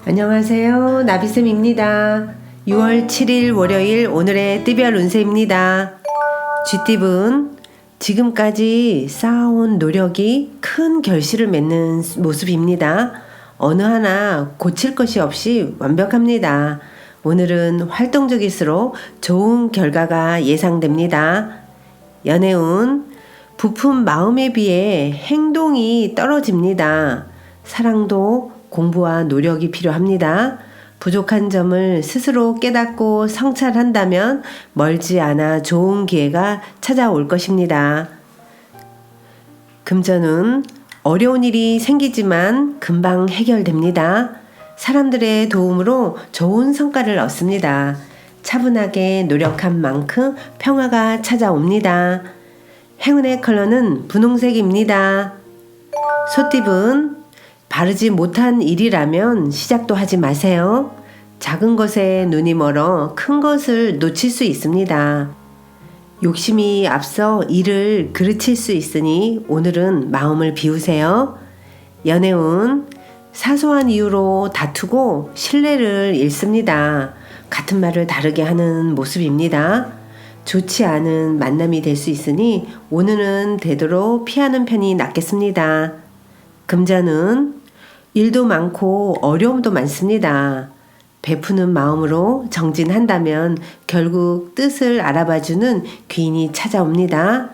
안녕하세요. 나비쌤입니다. 6월 7일 월요일 오늘의 띠별 운세입니다. 쥐띠분, 지금까지 쌓아온 노력이 큰 결실을 맺는 모습입니다. 어느 하나 고칠 것이 없이 완벽합니다. 오늘은 활동적일수록 좋은 결과가 예상됩니다. 연애운, 부푼 마음에 비해 행동이 떨어집니다. 사랑도 공부와 노력이 필요합니다. 부족한 점을 스스로 깨닫고 성찰한다면 멀지 않아 좋은 기회가 찾아올 것입니다. 금전운, 어려운 일이 생기지만 금방 해결됩니다. 사람들의 도움으로 좋은 성과를 얻습니다. 차분하게 노력한 만큼 평화가 찾아옵니다. 행운의 컬러는 분홍색입니다. 소띠분, 바르지 못한 일이라면 시작도 하지 마세요. 작은 것에 눈이 멀어 큰 것을 놓칠 수 있습니다. 욕심이 앞서 일을 그르칠 수 있으니 오늘은 마음을 비우세요. 연애운, 사소한 이유로 다투고 신뢰를 잃습니다. 같은 말을 다르게 하는 모습입니다. 좋지 않은 만남이 될 수 있으니 오늘은 되도록 피하는 편이 낫겠습니다. 금전은 일도 많고 어려움도 많습니다. 베푸는 마음으로 정진한다면 결국 뜻을 알아봐주는 귀인이 찾아옵니다.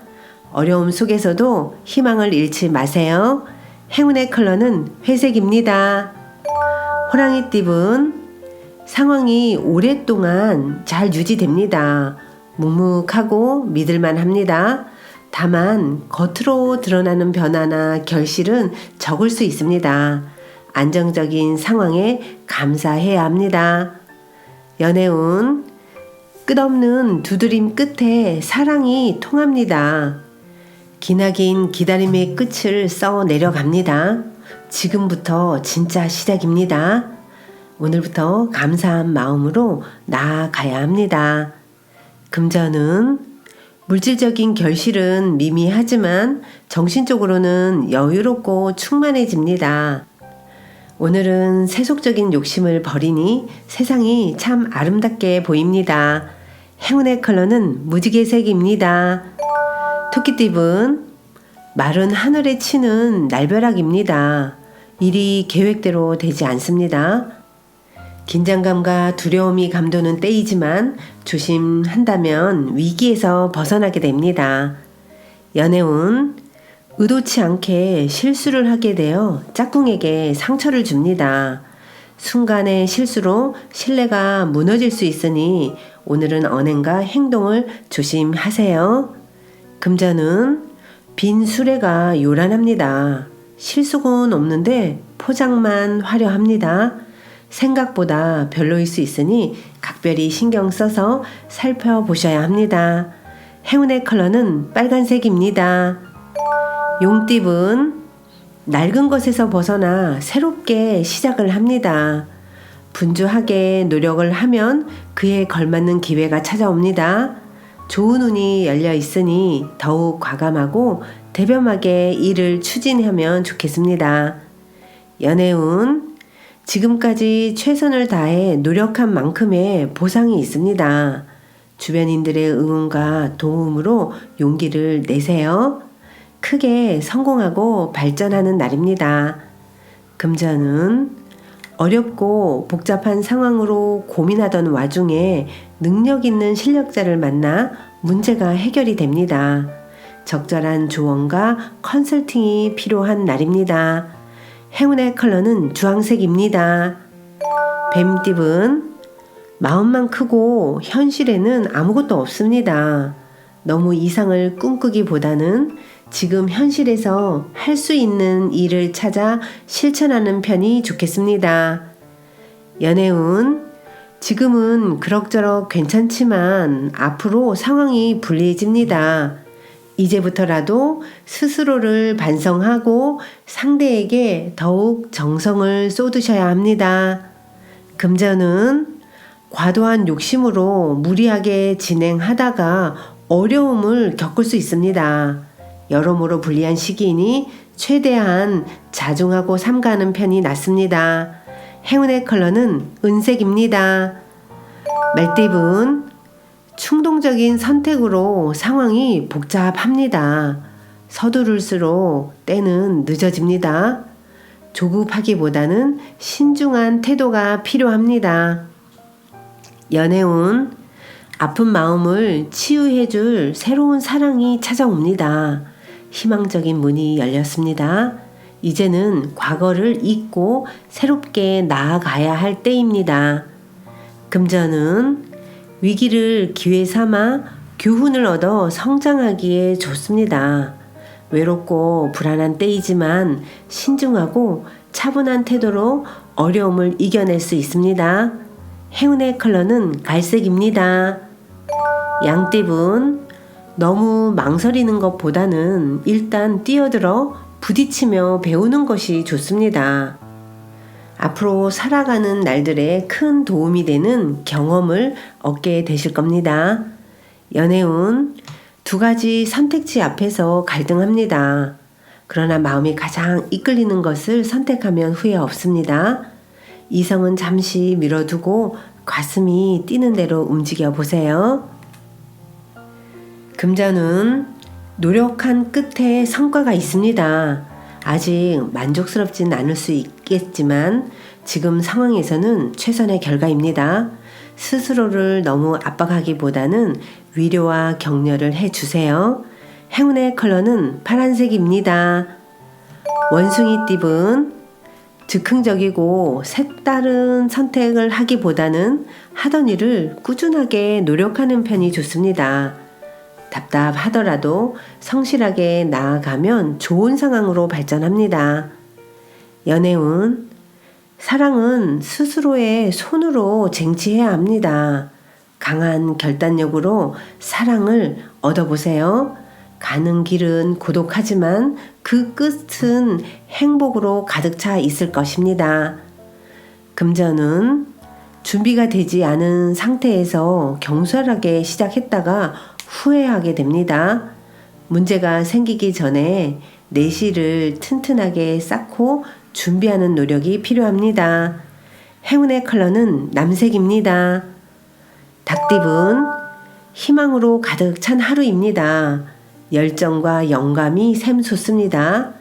어려움 속에서도 희망을 잃지 마세요. 행운의 컬러는 회색입니다. 호랑이띠분, 상황이 오랫동안 잘 유지됩니다. 묵묵하고 믿을만 합니다. 다만 겉으로 드러나는 변화나 결실은 적을 수 있습니다. 안정적인 상황에 감사해야 합니다. 연애운, 끝없는 두드림 끝에 사랑이 통합니다. 기나긴 기다림의 끝을 써 내려갑니다. 지금부터 진짜 시작입니다. 오늘부터 감사한 마음으로 나아가야 합니다. 금전은 물질적인 결실은 미미하지만 정신적으로는 여유롭고 충만해집니다. 오늘은 세속적인 욕심을 버리니 세상이 참 아름답게 보입니다. 행운의 컬러는 무지개색입니다. 토끼띠분, 마른 하늘에 치는 날벼락입니다. 일이 계획대로 되지 않습니다. 긴장감과 두려움이 감도는 때이지만 조심한다면 위기에서 벗어나게 됩니다. 연애운, 의도치 않게 실수를 하게 되어 짝꿍에게 상처를 줍니다. 순간의 실수로 신뢰가 무너질 수 있으니 오늘은 언행과 행동을 조심하세요. 금전은 빈 수레가 요란합니다. 실속은 없는데 포장만 화려합니다. 생각보다 별로일 수 있으니 각별히 신경 써서 살펴보셔야 합니다. 행운의 컬러는 빨간색입니다. 용띠분, 낡은 것에서 벗어나 새롭게 시작을 합니다. 분주하게 노력을 하면 그에 걸맞는 기회가 찾아옵니다. 좋은 운이 열려 있으니 더욱 과감하고 대범하게 일을 추진하면 좋겠습니다. 연애운, 지금까지 최선을 다해 노력한 만큼의 보상이 있습니다. 주변인들의 응원과 도움으로 용기를 내세요. 크게 성공하고 발전하는 날입니다. 금전은 어렵고 복잡한 상황으로 고민하던 와중에 능력 있는 실력자를 만나 문제가 해결이 됩니다. 적절한 조언과 컨설팅이 필요한 날입니다. 행운의 컬러는 주황색입니다. 뱀띠분, 마음만 크고 현실에는 아무것도 없습니다. 너무 이상을 꿈꾸기보다는 지금 현실에서 할 수 있는 일을 찾아 실천하는 편이 좋겠습니다. 연애운, 지금은 그럭저럭 괜찮지만 앞으로 상황이 불리해집니다. 이제부터라도 스스로를 반성하고 상대에게 더욱 정성을 쏟으셔야 합니다. 금전은 과도한 욕심으로 무리하게 진행하다가 어려움을 겪을 수 있습니다. 여러모로 불리한 시기이니 최대한 자중하고 삼가는 편이 낫습니다. 행운의 컬러는 은색입니다. 말띠분, 충동적인 선택으로 상황이 복잡합니다. 서두를수록 때는 늦어집니다. 조급하기보다는 신중한 태도가 필요합니다. 연애운, 아픈 마음을 치유해줄 새로운 사랑이 찾아옵니다. 희망적인 문이 열렸습니다. 이제는 과거를 잊고 새롭게 나아가야 할 때입니다. 금전은 위기를 기회 삼아 교훈을 얻어 성장하기에 좋습니다. 외롭고 불안한 때이지만 신중하고 차분한 태도로 어려움을 이겨낼 수 있습니다. 행운의 컬러는 갈색입니다. 양띠분, 너무 망설이는 것보다는 일단 뛰어들어 부딪히며 배우는 것이 좋습니다. 앞으로 살아가는 날들에 큰 도움이 되는 경험을 얻게 되실 겁니다. 연애운, 두 가지 선택지 앞에서 갈등합니다. 그러나 마음이 가장 이끌리는 것을 선택하면 후회 없습니다. 이성은 잠시 밀어두고 가슴이 뛰는 대로 움직여 보세요. 금전은 노력한 끝에 성과가 있습니다. 아직 만족스럽진 않을 수 있겠지만 지금 상황에서는 최선의 결과입니다. 스스로를 너무 압박하기보다는 위로와 격려를 해주세요. 행운의 컬러는 파란색입니다. 원숭이띠분, 즉흥적이고 색다른 선택을 하기보다는 하던 일을 꾸준하게 노력하는 편이 좋습니다. 답답하더라도 성실하게 나아가면 좋은 상황으로 발전합니다. 연애운, 사랑은 스스로의 손으로 쟁취해야 합니다. 강한 결단력으로 사랑을 얻어보세요. 가는 길은 고독하지만 그 끝은 행복으로 가득 차 있을 것입니다. 금전은 준비가 되지 않은 상태에서 경솔하게 시작했다가 후회하게 됩니다. 문제가 생기기 전에 내실을 튼튼하게 쌓고 준비하는 노력이 필요합니다. 행운의 컬러는 남색입니다. 닭띠분, 희망으로 가득 찬 하루입니다. 열정과 영감이 샘솟습니다.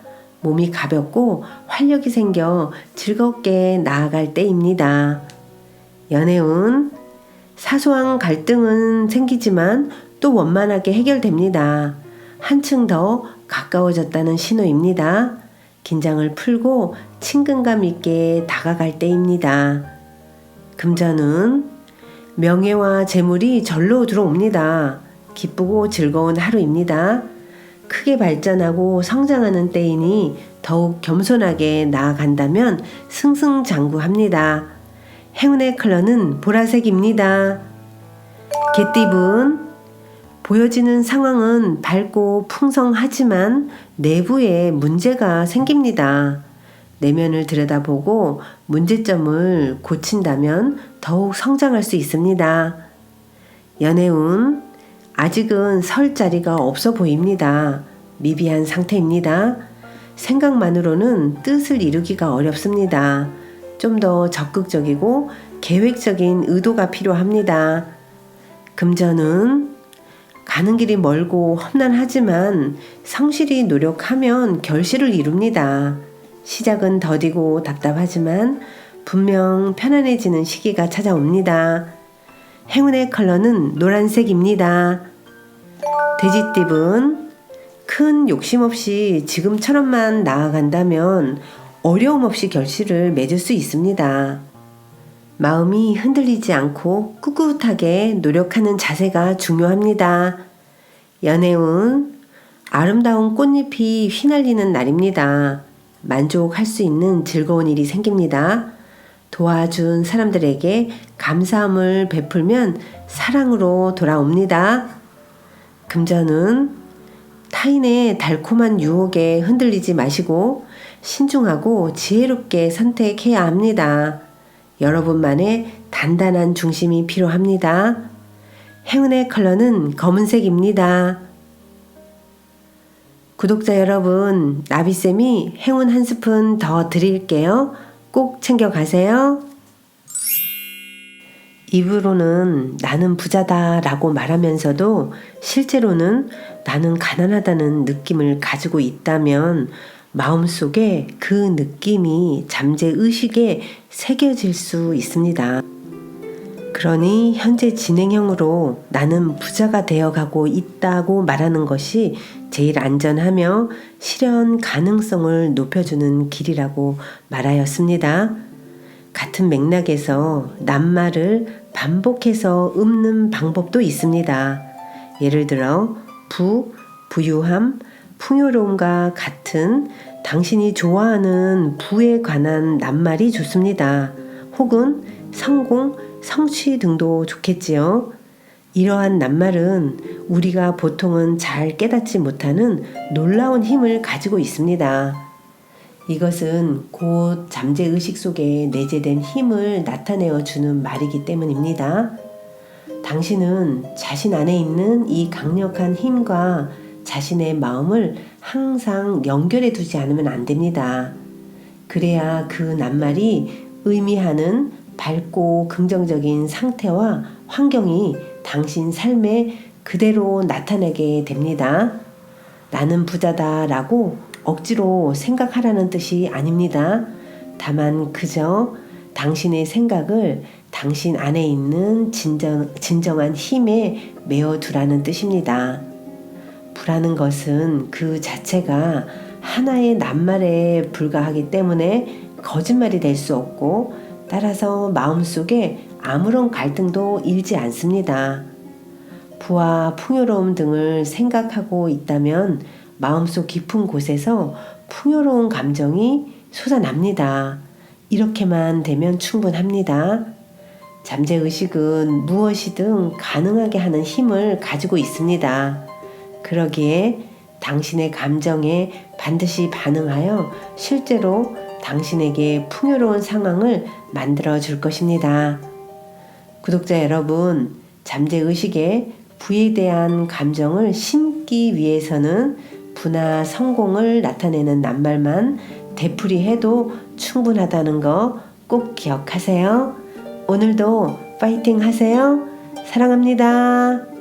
몸이 가볍고 활력이 생겨 즐겁게 나아갈 때입니다. 연애운, 사소한 갈등은 생기지만 또 원만하게 해결됩니다. 한층 더 가까워졌다는 신호입니다. 긴장을 풀고 친근감 있게 다가갈 때입니다. 금전은 명예와 재물이 절로 들어옵니다. 기쁘고 즐거운 하루입니다. 크게 발전하고 성장하는 때이니 더욱 겸손하게 나아간다면 승승장구합니다. 행운의 컬러는 보라색입니다. 개띠분, 보여지는 상황은 밝고 풍성하지만 내부에 문제가 생깁니다. 내면을 들여다보고 문제점을 고친다면 더욱 성장할 수 있습니다. 연애운, 아직은 설 자리가 없어 보입니다. 미비한 상태입니다. 생각만으로는 뜻을 이루기가 어렵습니다. 좀 더 적극적이고 계획적인 의도가 필요합니다. 금전은 가는 길이 멀고 험난하지만 성실히 노력하면 결실을 이룹니다. 시작은 더디고 답답하지만 분명 편안해지는 시기가 찾아옵니다. 행운의 컬러는 노란색입니다. 돼지띠분, 큰 욕심 없이 지금처럼만 나아간다면 어려움 없이 결실을 맺을 수 있습니다. 마음이 흔들리지 않고 꿋꿋하게 노력하는 자세가 중요합니다. 연애운, 아름다운 꽃잎이 휘날리는 날입니다. 만족할 수 있는 즐거운 일이 생깁니다. 도와준 사람들에게 감사함을 베풀면 사랑으로 돌아옵니다. 금전은 타인의 달콤한 유혹에 흔들리지 마시고 신중하고 지혜롭게 선택해야 합니다. 여러분만의 단단한 중심이 필요합니다. 행운의 컬러는 검은색입니다. 구독자 여러분, 나비쌤이 행운 한 스푼 더 드릴게요. 꼭 챙겨가세요. 입으로는 나는 부자다 라고 말하면서도 실제로는 나는 가난하다는 느낌을 가지고 있다면 마음속에 그 느낌이 잠재의식에 새겨질 수 있습니다. 그러니 현재 진행형으로 나는 부자가 되어가고 있다고 말하는 것이 제일 안전하며 실현 가능성을 높여주는 길이라고 말하였습니다. 같은 맥락에서 낱말을 반복해서 읊는 방법도 있습니다. 예를 들어 부유함, 풍요로움과 같은 당신이 좋아하는 부에 관한 낱말이 좋습니다. 혹은 성공, 성취 등도 좋겠지요. 이러한 낱말은 우리가 보통은 잘 깨닫지 못하는 놀라운 힘을 가지고 있습니다. 이것은 곧 잠재의식 속에 내재된 힘을 나타내어 주는 말이기 때문입니다. 당신은 자신 안에 있는 이 강력한 힘과 자신의 마음을 항상 연결해 두지 않으면 안 됩니다. 그래야 그 낱말이 의미하는 밝고 긍정적인 상태와 환경이 당신 삶에 그대로 나타나게 됩니다. 나는 부자다 라고 억지로 생각하라는 뜻이 아닙니다. 다만 그저 당신의 생각을 당신 안에 있는 진정한 힘에 메어두라는 뜻입니다. 부라는 것은 그 자체가 하나의 낱말에 불과하기 때문에 거짓말이 될 수 없고 따라서 마음속에 아무런 갈등도 일지 않습니다. 부와 풍요로움 등을 생각하고 있다면 마음속 깊은 곳에서 풍요로운 감정이 솟아납니다. 이렇게만 되면 충분합니다. 잠재의식은 무엇이든 가능하게 하는 힘을 가지고 있습니다. 그러기에 당신의 감정에 반드시 반응하여 실제로 당신에게 풍요로운 상황을 만들어 줄 것입니다. 구독자 여러분, 잠재의식에 부에 대한 감정을 심기 위해서는 부나 성공을 나타내는 낱말만 되풀이해도 충분하다는 거 꼭 기억하세요. 오늘도 파이팅 하세요. 사랑합니다.